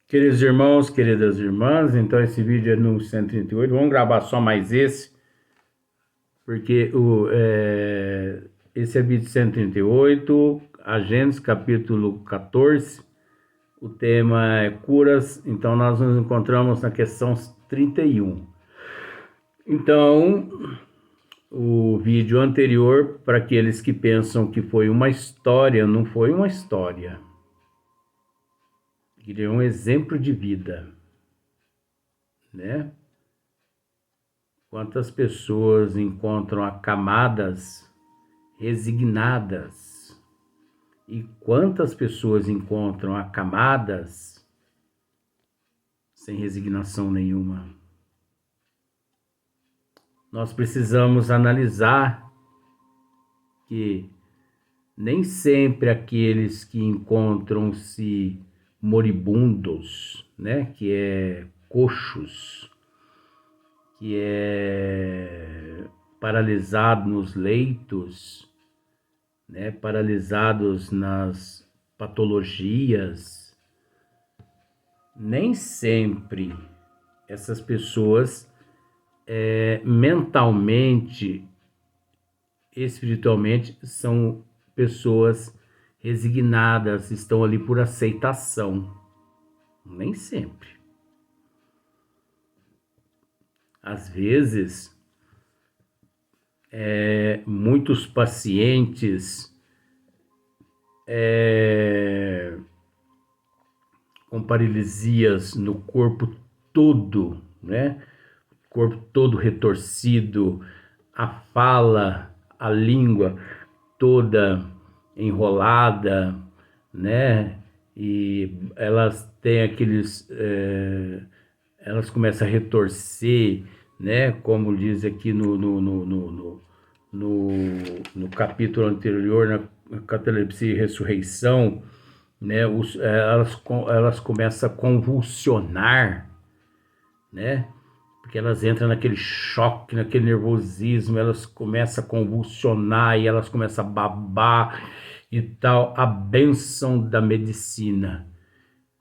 Queridos irmãos, queridas irmãs, então esse vídeo é no 138, vamos gravar só mais esse, porque esse é vídeo 138, a Gênesis capítulo 14, o tema é curas, então nós nos encontramos na questão 31. Então, o vídeo anterior, para aqueles que pensam que foi uma história, não foi uma história, ele é um exemplo de vida, né? Quantas pessoas encontram acamadas, resignadas, e quantas pessoas encontram acamadas sem resignação nenhuma. Nós precisamos analisar que nem sempre aqueles que encontram-se moribundos, né, que é coxos, que é paralisado nos leitos, né, paralisados nas patologias, nem sempre essas pessoas mentalmente, espiritualmente, são pessoas resignadas, estão ali por aceitação. Nem sempre. Às vezes, muitos pacientes com paralisias no corpo todo, né? Corpo todo retorcido, a fala, a língua toda enrolada, né? E elas têm elas começam a retorcer, né? Como diz aqui no capítulo anterior, na catalepsia e ressurreição, né? Elas começam a convulsionar, né? Porque elas entram naquele choque, naquele nervosismo, elas começam a convulsionar e elas começam a babar e tal. A bênção da medicina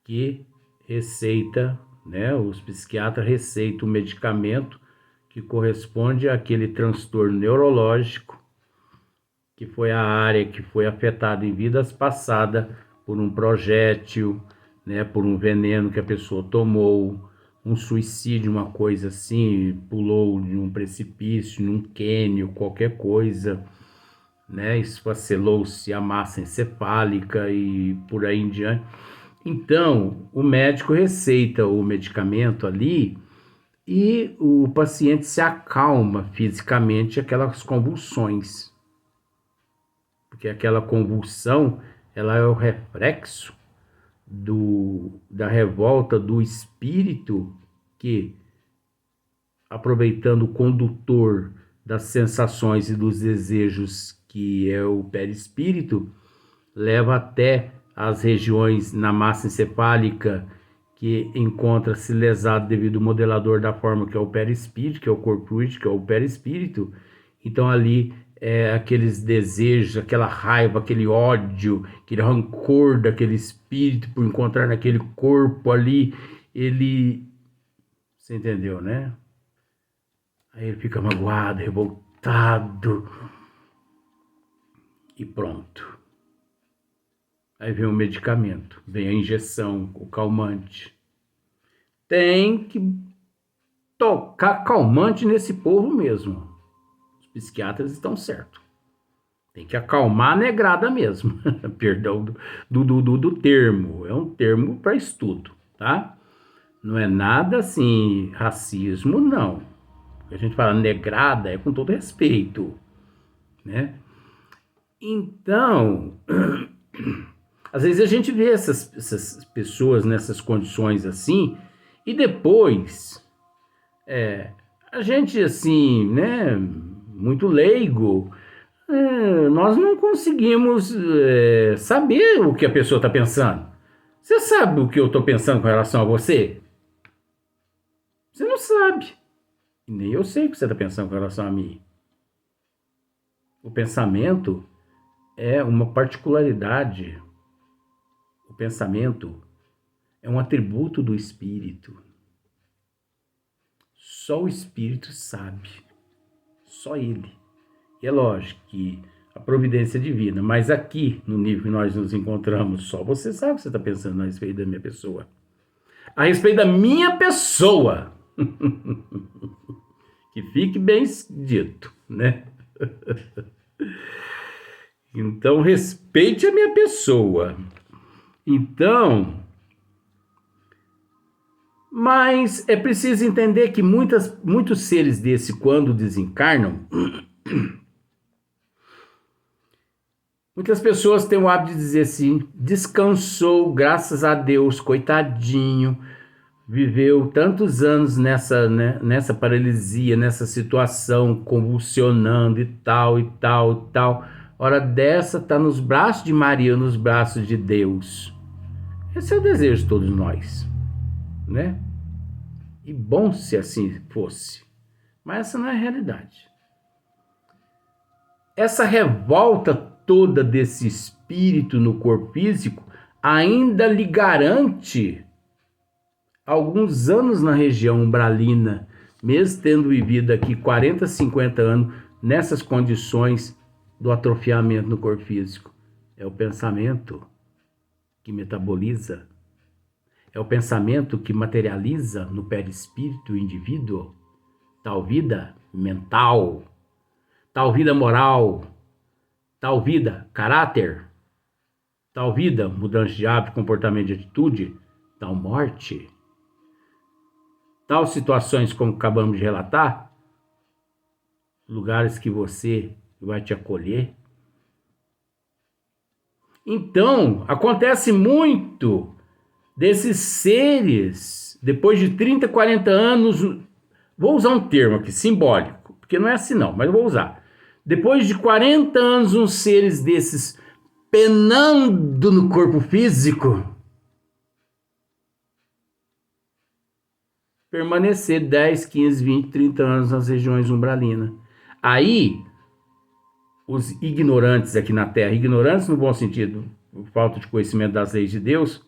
que receita, né? Os psiquiatras receitam o medicamento que corresponde àquele transtorno neurológico, que foi a área que foi afetada em vidas passadas por um projétil, né? Por um veneno que a pessoa tomou, um suicídio, uma coisa assim, pulou de um precipício, num cânion, qualquer coisa, né? Esfacelou-se a massa encefálica e por aí em diante. Então, o médico receita o medicamento ali e o paciente se acalma fisicamente aquelas convulsões. Porque aquela convulsão, ela é o reflexo da revolta do espírito que, aproveitando o condutor das sensações e dos desejos, que é o perispírito, leva até as regiões na massa encefálica que encontra-se lesado devido ao modelador da forma, que é o perispírito, que é o corpo fluido, que é o perispírito. Então ali aqueles desejos, aquela raiva, aquele ódio, aquele rancor daquele espírito por encontrar naquele corpo ali, ele, você entendeu, né? Aí ele fica magoado, revoltado e pronto. Aí vem o medicamento, vem a injeção, o calmante. Tem que tocar calmante nesse povo mesmo. Os psiquiatras estão certos. Tem que acalmar a negrada mesmo. Perdão do termo. É um termo para estudo, tá? Não é nada assim, racismo, não. A gente fala negrada é com todo respeito, né? Então, às vezes a gente vê essas pessoas nessas condições assim, e depois a gente assim, né, muito leigo, nós não conseguimos saber o que a pessoa está pensando. Você sabe o que eu estou pensando com relação a você? Você não sabe. Nem eu sei o que você está pensando com relação a mim. O pensamento é uma particularidade. O pensamento É um atributo do Espírito. Só o Espírito sabe. Só Ele. E é lógico que a providência é divina, mas aqui, no nível que nós nos encontramos, só você sabe o que você está pensando a respeito da minha pessoa. A respeito da minha pessoa. Que fique bem dito, né? Então, respeite a minha pessoa. Então, mas é preciso entender que muitos seres desse, quando desencarnam, muitas pessoas têm o hábito de dizer assim, descansou, graças a Deus, coitadinho, viveu tantos anos nessa paralisia, nessa situação, convulsionando e tal, e tal, e tal. Hora dessa, tá nos braços de Maria, nos braços de Deus. Esse é o desejo de todos nós, né? E bom se assim fosse. Mas essa não é a realidade. Essa revolta toda desse espírito no corpo físico ainda lhe garante alguns anos na região umbralina, mesmo tendo vivido aqui 40, 50 anos nessas condições do atrofiamento no corpo físico. É o pensamento que metaboliza, é o pensamento que materializa no perispírito o indivíduo, tal vida mental, tal vida moral, tal vida caráter, tal vida mudança de hábito, comportamento e atitude, tal morte. Tal situações como acabamos de relatar, lugares que você vai te acolher. Então, acontece muito desses seres, depois de 30, 40 anos, vou usar um termo aqui, simbólico, porque não é assim não, mas eu vou usar. Depois de 40 anos, uns seres desses penando no corpo físico, permanecer 10, 15, 20, 30 anos nas regiões umbralinas. Aí, os ignorantes aqui na Terra, ignorantes no bom sentido, falta de conhecimento das leis de Deus,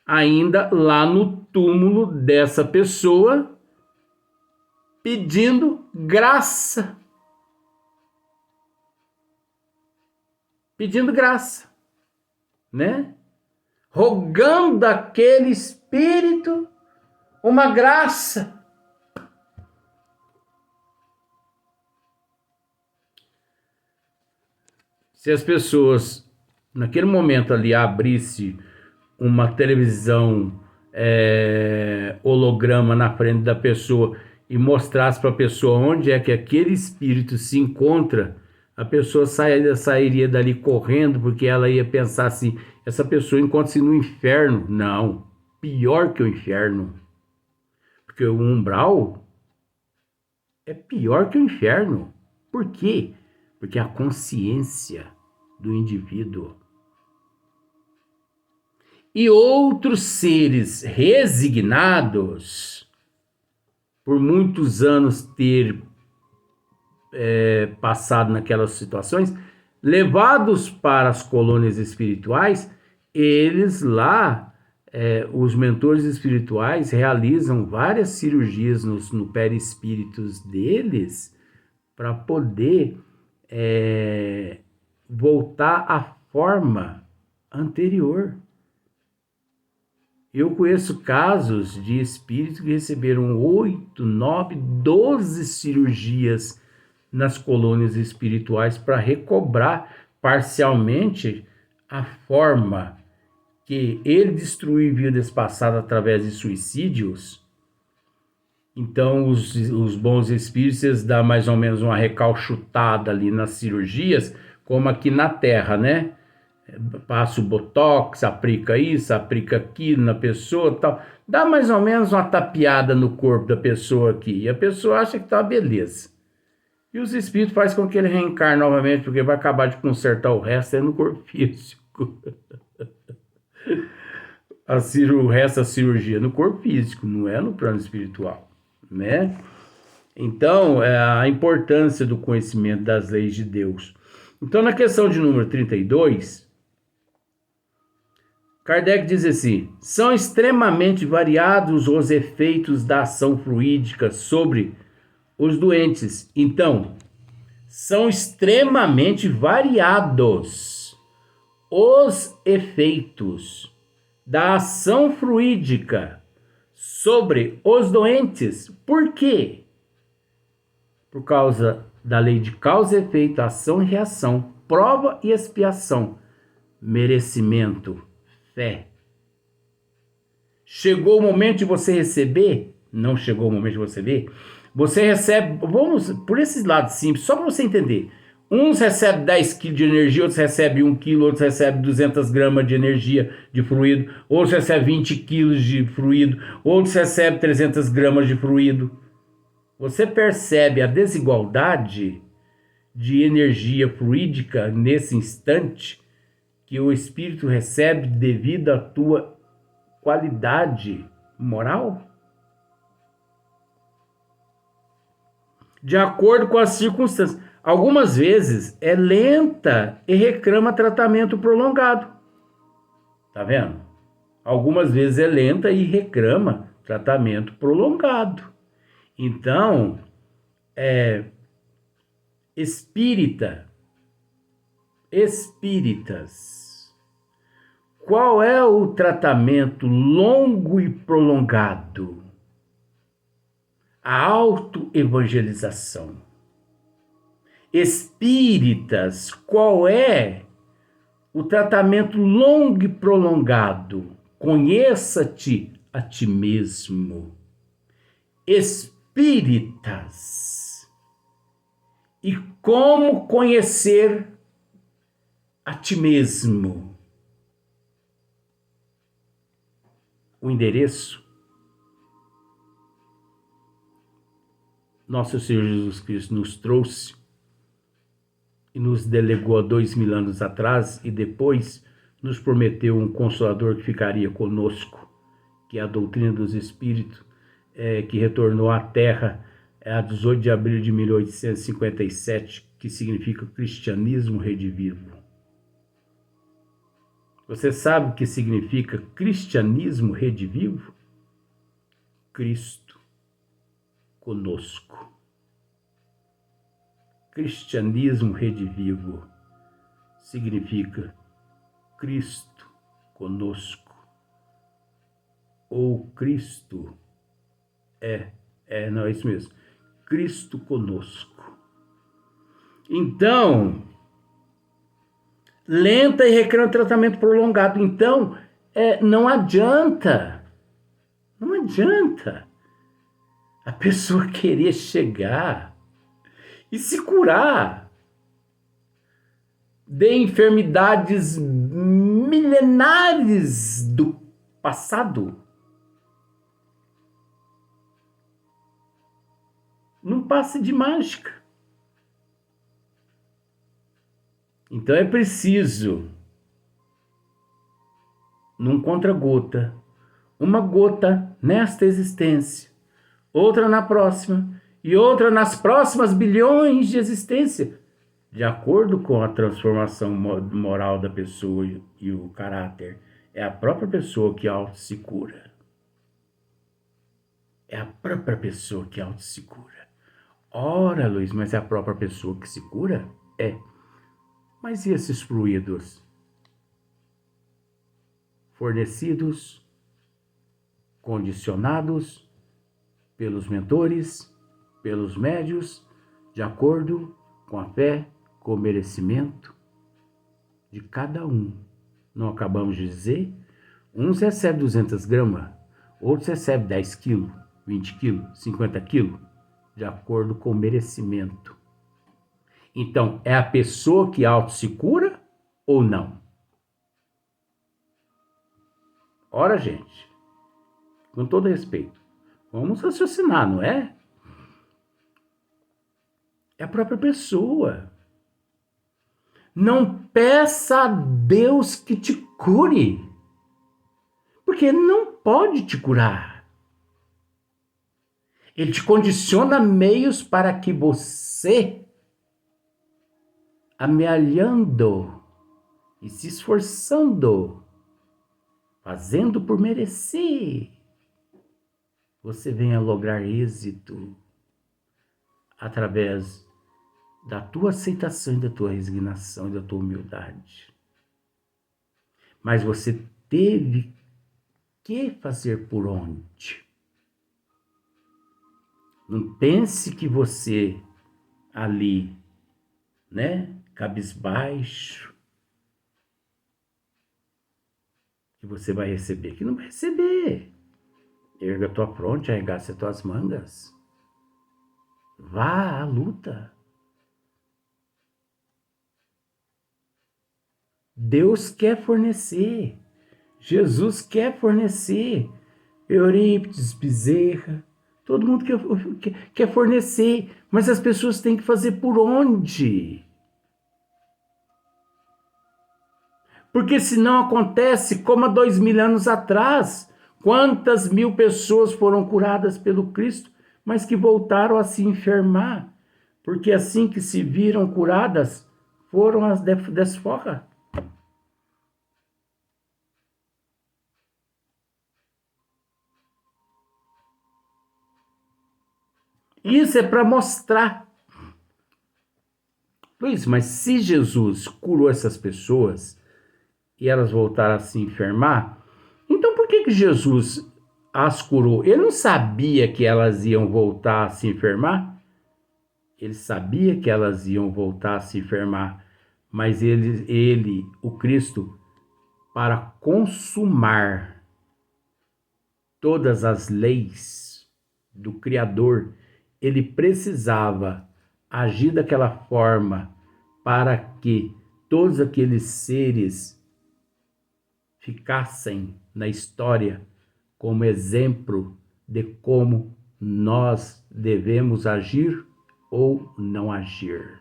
ainda lá no túmulo dessa pessoa, pedindo graça. Pedindo graça, né? Rogando aquele espírito uma graça. Se as pessoas, naquele momento ali, abrisse uma televisão holograma na frente da pessoa e mostrasse para a pessoa onde é que aquele espírito se encontra, a pessoa sairia dali correndo, porque ela ia pensar assim, essa pessoa encontra-se no inferno. Não, pior que o inferno. Porque o umbral é pior que o inferno. Por quê? Porque a consciência do indivíduo. E outros seres resignados, por muitos anos ter passado naquelas situações, levados para as colônias espirituais, eles lá, os mentores espirituais realizam várias cirurgias no perispíritos deles para poder voltar à forma anterior. Eu conheço casos de espíritos que receberam 8, 9, 12 cirurgias nas colônias espirituais para recobrar parcialmente a forma que ele destruiu em vidas passadas através de suicídios. Então, os bons espíritos, eles dão mais ou menos uma recalchutada ali nas cirurgias, como aqui na Terra, né? Passa o botox, aplica isso, aplica aquilo na pessoa, tal. Dá mais ou menos uma tapeada no corpo da pessoa aqui. E a pessoa acha que tá beleza. E os espíritos fazem com que ele reencarne novamente, porque vai acabar de consertar o resto no corpo físico. O resto da cirurgia no corpo físico, não é no plano espiritual, né? Então, a importância do conhecimento das leis de Deus. Então, na questão de número 32, Kardec diz assim: são extremamente variados os efeitos da ação fluídica sobre os doentes. Então, são extremamente variados os efeitos da ação fluídica sobre os doentes. Por quê? Por causa da lei de causa e efeito, ação e reação, prova e expiação, merecimento, fé. Chegou o momento de você receber? Não chegou o momento de você ver? Você recebe, vamos por esses lados simples, só para você entender. Uns recebem 10 quilos de energia, outros recebem 1 quilo, outros recebem 200 gramas de energia de fluido, outros recebem 20 quilos de fluido, outros recebem 300 gramas de fluido. Você percebe a desigualdade de energia fluídica nesse instante que o espírito recebe devido à tua qualidade moral? De acordo com as circunstâncias. Algumas vezes é lenta e reclama tratamento prolongado. Tá vendo? Algumas vezes é lenta e reclama tratamento prolongado. Então, espíritas, qual é o tratamento longo e prolongado? A autoevangelização. Espíritas, qual é o tratamento longo e prolongado? Conheça-te a ti mesmo. Espíritas, e como conhecer a ti mesmo? O endereço: Nosso Senhor Jesus Cristo nos trouxe e nos delegou há 2000 anos atrás, e depois nos prometeu um Consolador que ficaria conosco, que é a doutrina dos Espíritos, que retornou à Terra a 18 de abril de 1857, que significa Cristianismo Redivivo. Você sabe o que significa Cristianismo Redivivo? Cristo conosco. Cristianismo Redivivo significa Cristo conosco. Ou Cristo não é isso mesmo. Cristo conosco. Então, lenta e requer um tratamento prolongado. Então, não adianta a pessoa querer chegar e se curar de enfermidades milenares do passado. Não passe de mágica. Então é preciso, num contra-gota, uma gota nesta existência, outra na próxima, e outra nas próximas bilhões de existência, de acordo com a transformação moral da pessoa e o caráter. É a própria pessoa que auto se cura. É a própria pessoa que auto se cura. Ora, Luiz, mas é a própria pessoa que se cura? É. Mas e esses fluidos? Fornecidos, condicionados pelos mentores, pelos médios, de acordo com a fé, com o merecimento de cada um. Não acabamos de dizer? Uns recebem 200 gramas, outros recebem 10 quilos, 20 quilos, 50 quilos, de acordo com o merecimento. Então, é a pessoa que auto se cura ou não? Ora, gente, com todo respeito, vamos raciocinar, não é? É a própria pessoa. Não peça a Deus que te cure, porque Ele não pode te curar. Ele te condiciona meios para que você, amealhando e se esforçando, fazendo por merecer, você venha lograr êxito através da tua aceitação e da tua resignação e da tua humildade. Mas você teve que fazer por onde? Não pense que você ali, né, cabisbaixo, que você vai receber, que não vai receber. Erga a tua fronte, arregace as tuas mangas. Vá à luta. Deus quer fornecer. Jesus quer fornecer. Eurípides, Bezerra, todo mundo quer fornecer. Mas as pessoas têm que fazer por onde? Porque senão acontece como há 2000 anos atrás. Quantas mil pessoas foram curadas pelo Cristo, mas que voltaram a se enfermar? Porque assim que se viram curadas, foram as desforras. Isso é para mostrar. Luiz, mas se Jesus curou essas pessoas e elas voltaram a se enfermar, então por que Jesus as curou? Ele não sabia que elas iam voltar a se enfermar? Ele sabia que elas iam voltar a se enfermar, mas ele, o Cristo, para consumar todas as leis do Criador, ele precisava agir daquela forma para que todos aqueles seres ficassem na história como exemplo de como nós devemos agir ou não agir.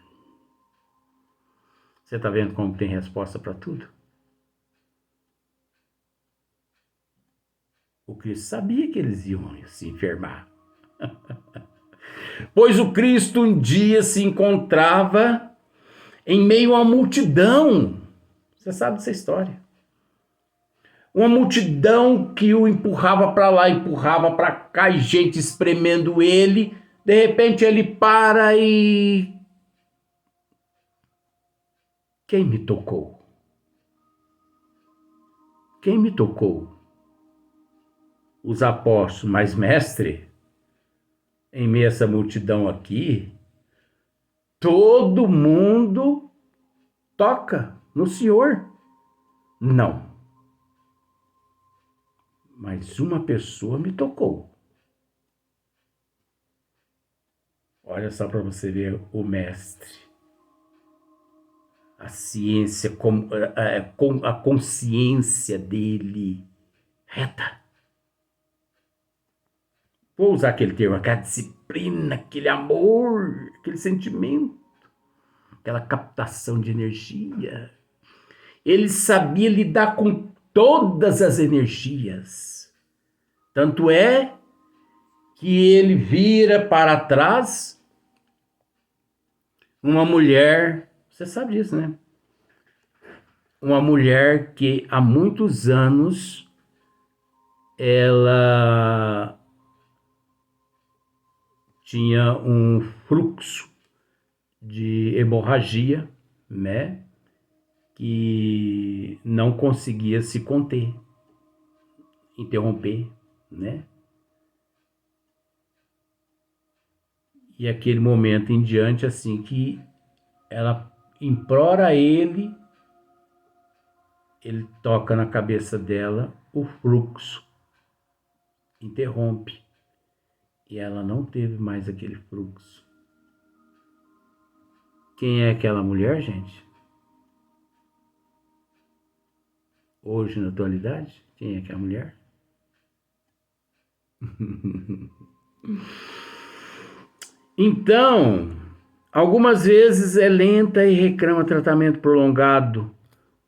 Você está vendo como tem resposta para tudo? O Cristo sabia que eles iam se enfermar. Pois o Cristo um dia se encontrava em meio à multidão. Você sabe dessa história. Uma multidão que o empurrava para lá, empurrava para cá, e gente espremendo ele. De repente ele para e... Quem me tocou? Quem me tocou? Os apóstolos, mas mestre, em meio a essa multidão aqui, todo mundo toca no Senhor. Não. Mas uma pessoa me tocou. Olha só para você ver o mestre. A ciência, a consciência dele reta. Vou usar aquele termo, aquela disciplina, aquele amor, aquele sentimento, aquela captação de energia. Ele sabia lidar com todas as energias. Tanto é que ele vira para trás uma mulher, você sabe disso, né? Uma mulher que há muitos anos ela tinha um fluxo de hemorragia, né? Que não conseguia se conter, interromper, né? E aquele momento em diante, assim, que ela implora ele toca na cabeça dela, o fluxo interrompe. E ela não teve mais aquele fluxo. Quem é aquela mulher, gente? Hoje, na atualidade, quem é aquela mulher? Então, algumas vezes é lenta e reclama tratamento prolongado,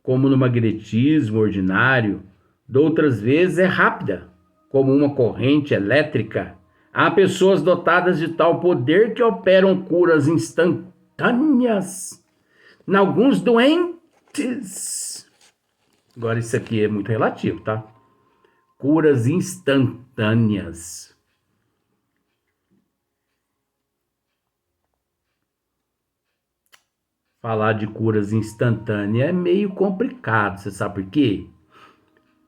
como no magnetismo ordinário. De outras vezes é rápida, como uma corrente elétrica. Há pessoas dotadas de tal poder que operam curas instantâneas em alguns doentes. Agora, isso aqui é muito relativo, tá? curas instantâneas. Falar de curas instantâneas é meio complicado, você sabe por quê?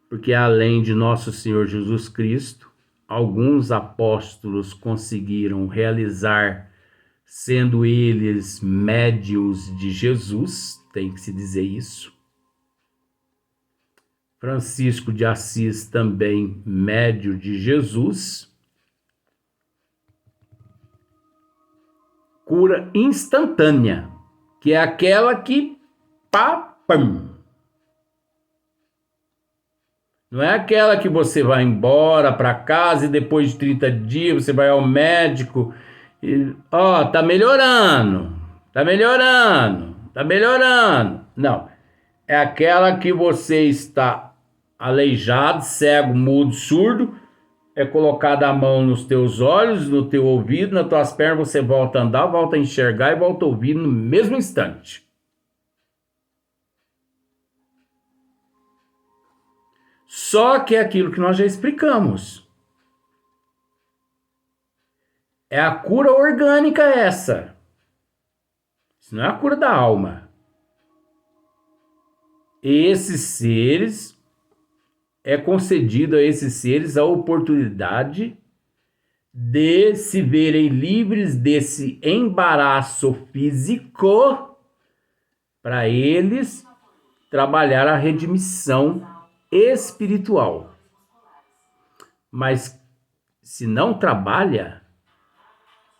Porque além de nosso Senhor Jesus Cristo, alguns apóstolos conseguiram realizar, sendo eles médios de Jesus, tem que se dizer isso. Francisco de Assis também médio de Jesus. Cura instantânea, que é aquela que papam. Não é aquela que você vai embora para casa e depois de 30 dias você vai ao médico e, tá melhorando, tá melhorando, tá melhorando. Não, é aquela que você está aleijado, cego, mudo, surdo, é colocada a mão nos teus olhos, no teu ouvido, nas tuas pernas, você volta a andar, volta a enxergar e volta a ouvir no mesmo instante. Só que é aquilo que nós já explicamos. É a cura orgânica essa. Isso não é a cura da alma. Esses seres, é concedido a esses seres a oportunidade de se verem livres desse embaraço físico para eles trabalhar a redimissão espiritual. Mas se não trabalha,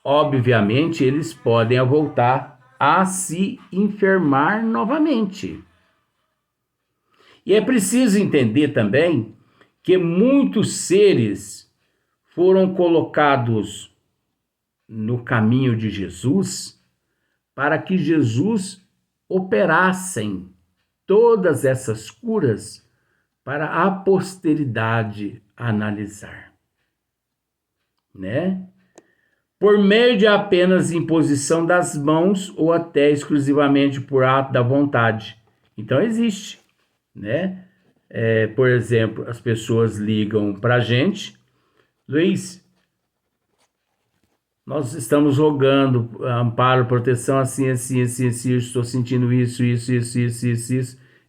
obviamente eles podem voltar a se enfermar novamente. E é preciso entender também que muitos seres foram colocados no caminho de Jesus para que Jesus operassem todas essas curas para a posteridade analisar, né? Por meio de apenas imposição das mãos ou até exclusivamente por ato da vontade. Então existe, né? Por exemplo, as pessoas ligam para a gente, Luiz, nós estamos rogando amparo, proteção, assim, assim, assim, assim, eu estou sentindo isso.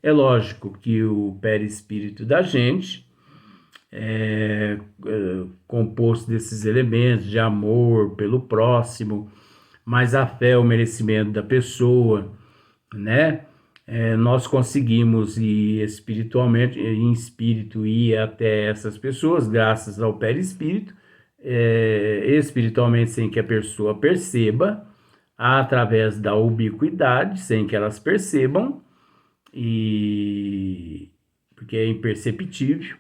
É lógico que o perispírito da gente é composto desses elementos de amor pelo próximo, mas a fé, o merecimento da pessoa, né? Nós conseguimos ir espiritualmente, em espírito, ir até essas pessoas, graças ao perispírito, espiritualmente, sem que a pessoa perceba, através da ubiquidade, sem que elas percebam, porque é imperceptível.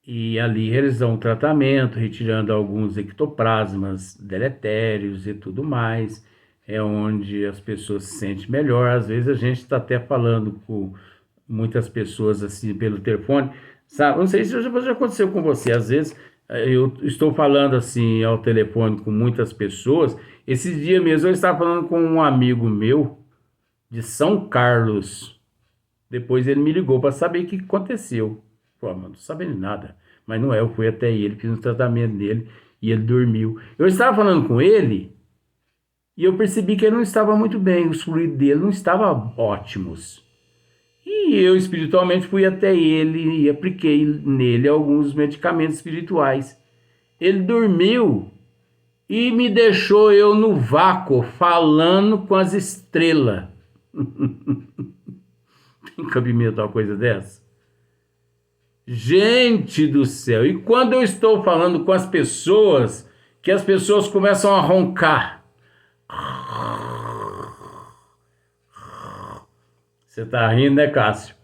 E ali realizam um tratamento, retirando alguns ectoplasmas deletérios e tudo mais. É onde as pessoas se sentem melhor. Às vezes a gente está até falando com muitas pessoas assim pelo telefone. Sabe? Não sei se já aconteceu com você. Às vezes eu estou falando assim ao telefone com muitas pessoas. Esses dias mesmo eu estava falando com um amigo meu de São Carlos. Depois ele me ligou para saber o que aconteceu. Pô, mano, não tô sabendo de nada. Mas não é, eu fui até ele, fiz um tratamento nele e ele dormiu. Eu estava falando com ele e eu percebi que ele não estava muito bem, os fluidos dele não estavam ótimos. E eu espiritualmente fui até ele e apliquei nele alguns medicamentos espirituais. Ele dormiu e me deixou eu no vácuo falando com as estrelas. Tem cabimento uma coisa dessa? Gente do céu, e quando eu estou falando com as pessoas, que as pessoas começam a roncar. Você tá rindo, né, Cássio?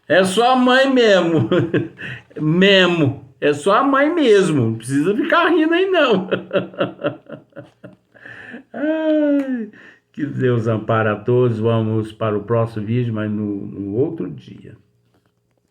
É só a mãe mesmo. Mesmo. É só a mãe mesmo. Não precisa ficar rindo aí, não. Ai, que Deus ampare a todos. Vamos para o próximo vídeo, mas no outro dia.